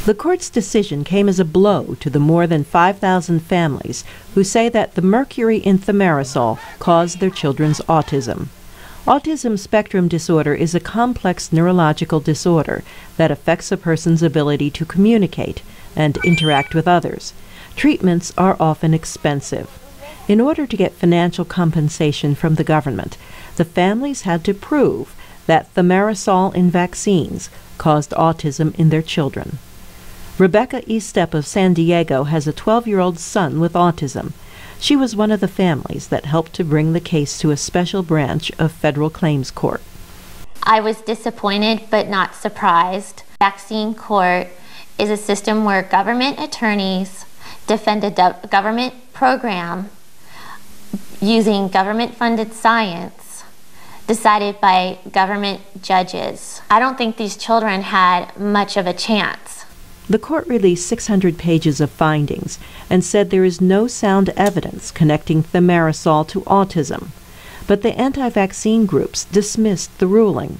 The court's decision came as a blow to the more than 5,000 families who say that the mercury in thimerosal caused their children's autism. Autism spectrum disorder is a complex neurological disorder that affects a person's ability to communicate and interact with others. Treatments are often expensive. In order to get financial compensation from the government, the families had to prove that thimerosal in vaccines caused autism in their children. Rebecca Estep of San Diego has a 12-year-old son with autism. She was one of the families that helped to bring the case to a special branch of federal claims court. I was disappointed but not surprised. Vaccine court is a system where government attorneys defend a government program using government-funded science decided by government judges. I don't think these children had much of a chance. The court released 600 pages of findings and said there is no sound evidence connecting thimerosal to autism, but the anti-vaccine groups dismissed the ruling.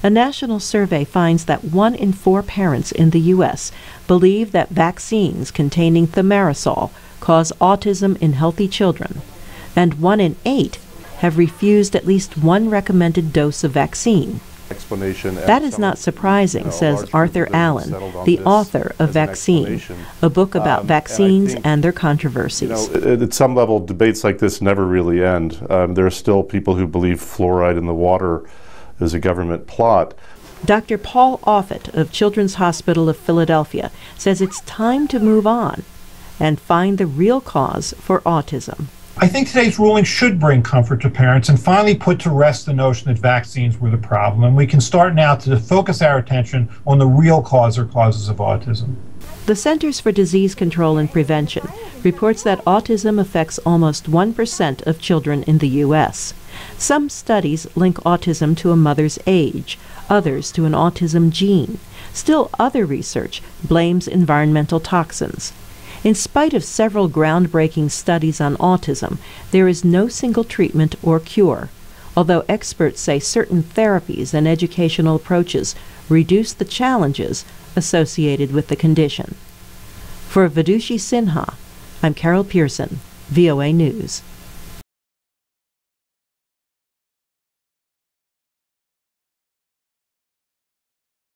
A national survey finds that 1 in 4 parents in the U.S. believe that vaccines containing thimerosal cause autism in healthy children, and 1 in 8 have refused at least one recommended dose of vaccine. That is not surprising, says Arthur Allen, the author of Vaccine, a book about vaccines and their controversies. At some level, debates like this never really end. There are still people who believe fluoride in the water is a government plot. Dr. Paul Offit of Children's Hospital of Philadelphia says it's time to move on and find the real cause for autism. I think today's ruling should bring comfort to parents and finally put to rest the notion that vaccines were the problem, and we can start now to focus our attention on the real cause or causes of autism. The Centers for Disease Control and Prevention reports that autism affects almost 1% of children in the U.S. Some studies link autism to a mother's age, others to an autism gene. Still, other research blames environmental toxins. In spite of several groundbreaking studies on autism, there is no single treatment or cure, although experts say certain therapies and educational approaches reduce the challenges associated with the condition. For Vidushi Sinha, I'm Carol Pearson, VOA News.